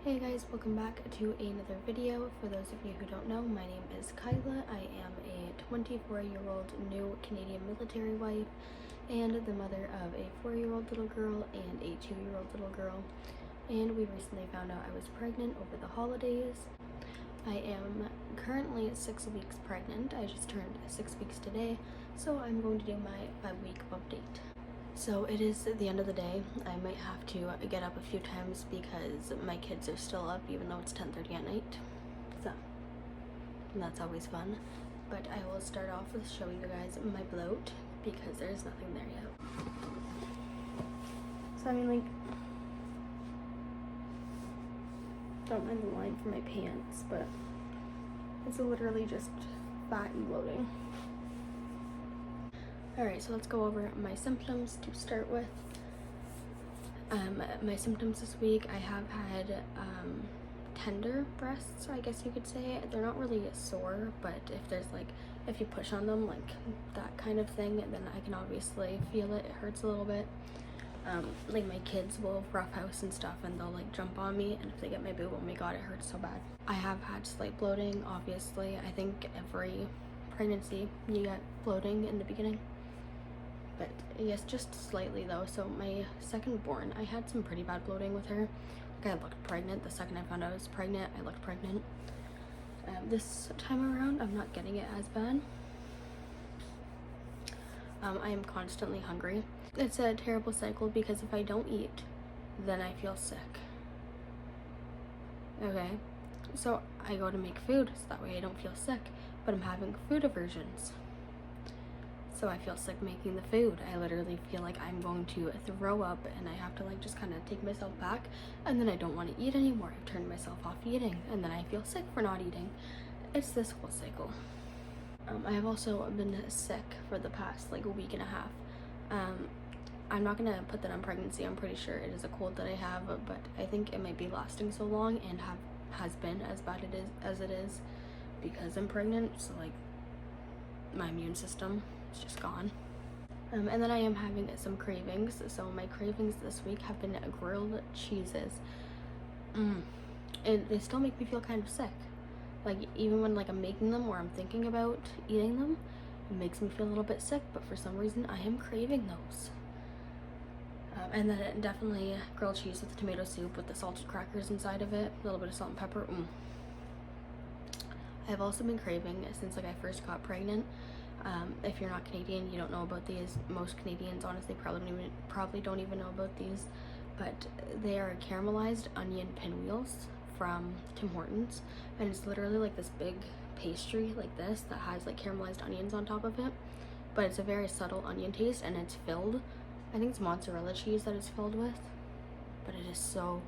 Hey guys, welcome back to another video. For those of you who don't know, my name is Kyla. I am a 24-year-old new Canadian military wife and the mother of a 4-year-old little girl and a 2-year-old little girl. And we recently found out I was pregnant over the holidays. I am currently 6 weeks pregnant. I just turned 6 weeks today, so I'm going to do my 5-week update. So it is the end of the day. I might have to get up a few times because my kids are still up even though it's 10:30 at night. So that's always fun. But I will start off with showing you guys my bloat because there's nothing there yet. So I mean, like, don't mind the line for my pants, but it's literally just fat and bloating. Alright, so let's go over my symptoms to start with. My symptoms this week, I have had tender breasts, I guess you could say. They're not really sore, but if you push on them, like that kind of thing, then I can obviously feel it. It hurts a little bit. Like my kids will roughhouse and stuff and they'll like jump on me, and if they get my boob, oh my god, it hurts so bad. I have had slight bloating, obviously. I think every pregnancy you get bloating in the beginning. But yes, just slightly though. So my second born, I had some pretty bad bloating with her. Like I looked pregnant. The second I found out I was pregnant, I looked pregnant. This time around, I'm not getting it as bad. I am constantly hungry. It's a terrible cycle because if I don't eat, then I feel sick. Okay, so I go to make food so that way I don't feel sick, but I'm having food aversions. So I feel sick making the food. I literally feel like I'm going to throw up and I have to like just kind of take myself back, and then I don't want to eat anymore. I've turned myself off eating and then I feel sick for not eating. It's this whole cycle. I have also been sick for the past like a week and a half. I'm not gonna put that on pregnancy. I'm pretty sure it is a cold that I have, but I think it might be lasting so long and has been as bad as it is because I'm pregnant. So like my immune system, it's just gone. And then I am having some cravings. So my cravings this week have been grilled cheeses. And they still make me feel kind of sick. Like even when like I'm making them or I'm thinking about eating them, it makes me feel a little bit sick, but for some reason I am craving those. And then definitely grilled cheese with tomato soup with the salted crackers inside of it, a little bit of salt and pepper. I've also been craving since like I first got pregnant. If you're not Canadian, you don't know about these. Most Canadians honestly probably don't even know about these, but they are caramelized onion pinwheels from Tim Hortons, and it's literally like this big pastry like this that has like caramelized onions on top of it, but it's a very subtle onion taste, and it's filled, I think it's mozzarella cheese that it's filled with, but it is so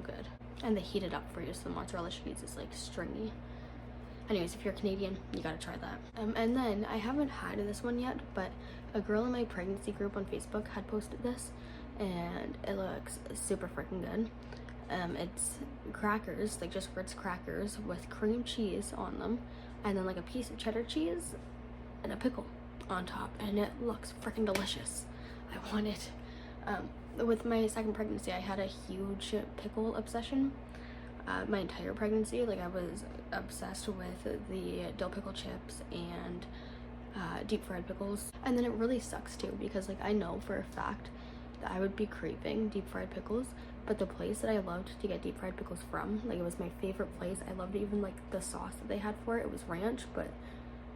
good. And they heat it up for you, so the mozzarella cheese is like stringy. Anyways, if you're Canadian, you gotta try that. And then I haven't had this one yet, but a girl in my pregnancy group on Facebook had posted this, and it looks super freaking good. It's crackers, like just Ritz crackers with cream cheese on them, and then like a piece of cheddar cheese and a pickle on top, and it looks freaking delicious. I want it. With my second pregnancy, I had a huge pickle obsession. My entire pregnancy, like I was obsessed with the dill pickle chips and deep fried pickles. And then it really sucks too because like I know for a fact that I would be craving deep fried pickles, but the place that I loved to get deep fried pickles from, like it was my favorite place. I loved even like the sauce that they had for it. It was ranch, but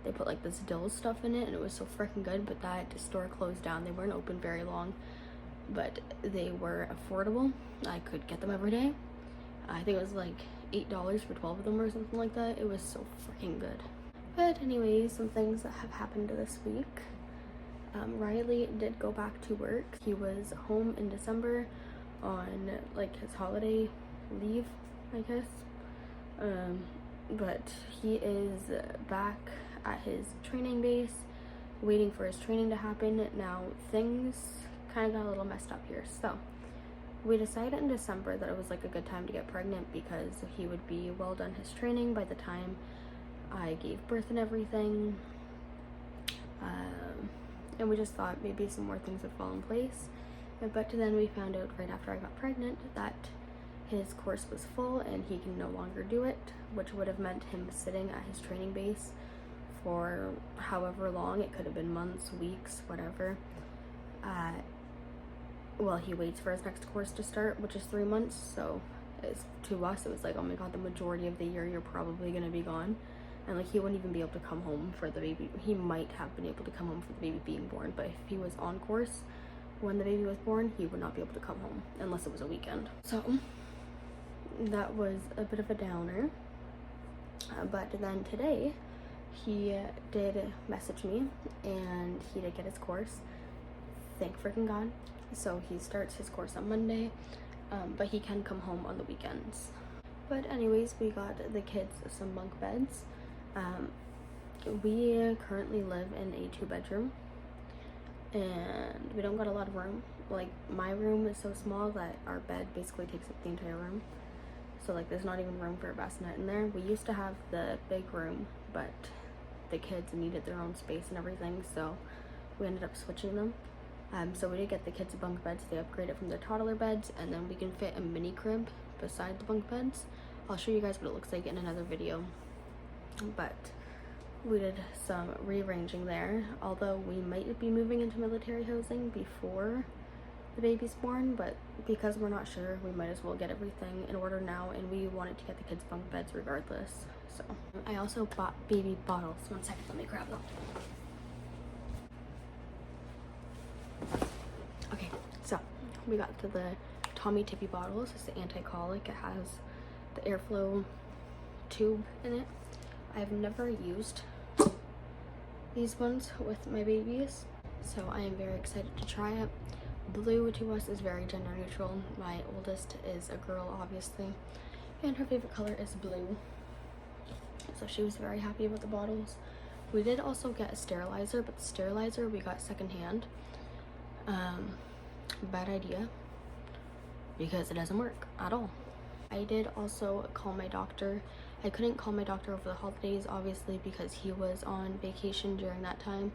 they put like this dill stuff in it and it was so freaking good, but that store closed down. They weren't open very long, but they were affordable. I could get them every day. I think it was like $8 for 12 of them or something like that. It was so freaking good. But anyways, some things that have happened this week. Riley did go back to work. He was home in December on like his holiday leave, I guess. But he is back at his training base, waiting for his training to happen. Now things kind of got a little messed up here. So we decided in December that it was like a good time to get pregnant because he would be well done his training by the time I gave birth and everything. And we just thought maybe some more things would fall in place. But then we found out right after I got pregnant that his course was full and he can no longer do it, which would have meant him sitting at his training base for however long. It could have been months, weeks, whatever. Well, he waits for his next course to start, which is 3 months. So to us, it was like, oh my god, the majority of the year you're probably gonna be gone. And like, he wouldn't even be able to come home for the baby. He might have been able to come home for the baby being born, but if he was on course when the baby was born, he would not be able to come home unless it was a weekend. So that was a bit of a downer. But then today he did message me and he did get his course. Thank freaking god. So he starts his course on Monday, but he can come home on the weekends. But anyways, we got the kids some bunk beds. We currently live in a 2-bedroom and we don't got a lot of room. Like, my room is so small that our bed basically takes up the entire room. So like, there's not even room for a bassinet in there. We used to have the big room, but the kids needed their own space and everything, so we ended up switching them. So we did get the kids bunk beds. They upgraded from their toddler beds, and then we can fit a mini crib beside the bunk beds. I'll show you guys what it looks like in another video. But we did some rearranging there, although we might be moving into military housing before the baby's born, but because we're not sure, we might as well get everything in order now, and we wanted to get the kids bunk beds regardless. So I also bought baby bottles. 1 second, let me grab them. Okay, so we got to the Tommy Tippy bottles. It's the anti-colic. It has the airflow tube in it. I've never used these ones with my babies, so I am very excited to try it. Blue to us is very gender neutral. My oldest is a girl, obviously, and her favorite color is blue, so she was very happy about the bottles. We did also get a sterilizer, but the sterilizer we got secondhand. Bad idea, because it doesn't work at all. I did also call my doctor. I couldn't call my doctor over the holidays, obviously, because he was on vacation during that time.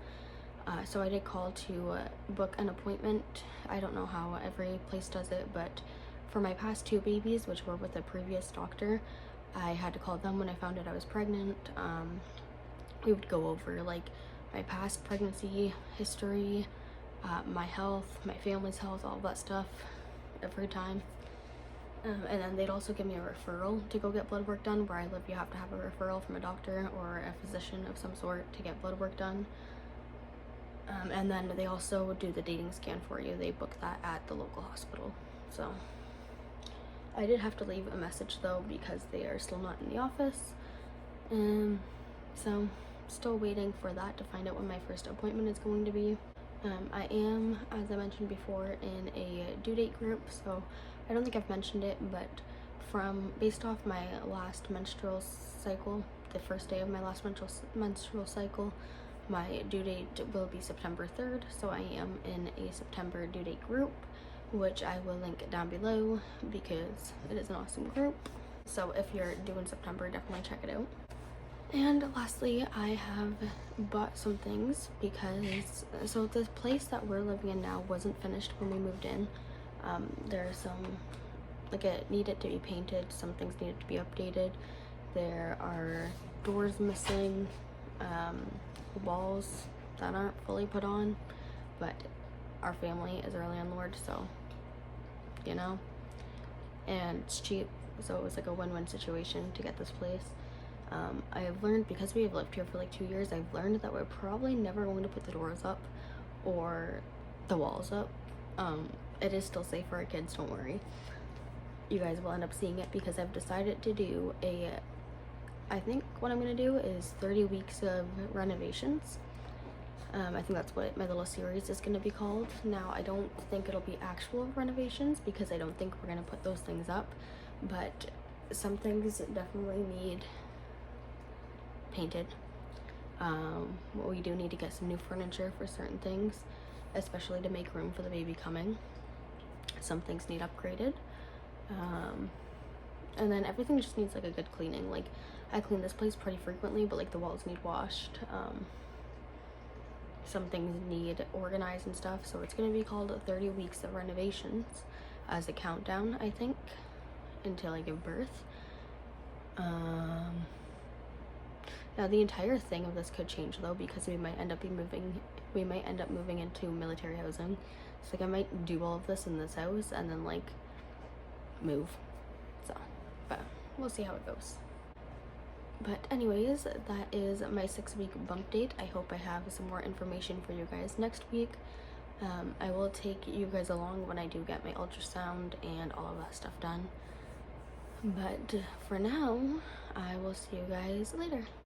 So I did call to book an appointment. I don't know how every place does it, but for my past 2 babies, which were with a previous doctor, I had to call them when I found out I was pregnant. We would go over like my past pregnancy history, my health, my family's health, all that stuff every time. And then they'd also give me a referral to go get blood work done. Where I live, you have to have a referral from a doctor or a physician of some sort to get blood work done. And then they also do the dating scan for you. They book that at the local hospital. So I did have to leave a message though, because they are still not in the office. So still waiting for that to find out when my first appointment is going to be. I am, as I mentioned before, in a due date group, so I don't think I've mentioned it, but based off my last menstrual cycle, the first day of my last menstrual cycle, my due date will be September 3rd, so I am in a September due date group, which I will link down below because it is an awesome group. So if you're due in September, definitely check it out. And lastly, I have bought some things because, so the place that we're living in now wasn't finished when we moved in. There's some, like, it needed to be painted, some things needed to be updated. There are doors missing, walls that aren't fully put on, but our family is our landlord, so, you know, and it's cheap, so it was like a win-win situation to get this place. I have learned, because we have lived here for like 2 years, I've learned that we're probably never going to put the doors up or the walls up. It is still safe for our kids, don't worry. You guys will end up seeing it because I've decided to do I think what I'm going to do is 30 weeks of renovations. I think that's what my little series is going to be called. Now, I don't think it'll be actual renovations because I don't think we're going to put those things up, but some things definitely need painted. We do need to get some new furniture for certain things, especially to make room for the baby coming. Some things need upgraded, and then everything just needs like a good cleaning. Like, I clean this place pretty frequently, but like the walls need washed. Some things need organized and stuff, so it's going to be called 30 weeks of renovations as a countdown, I think. until I give birth. Now the entire thing of this could change though, because we might end up moving into military housing. So like I might do all of this in this house and then like move. So, but we'll see how it goes. But anyways, that is my 6-week bump date. I hope I have some more information for you guys next week. I will take you guys along when I do get my ultrasound and all of that stuff done. But for now, I will see you guys later.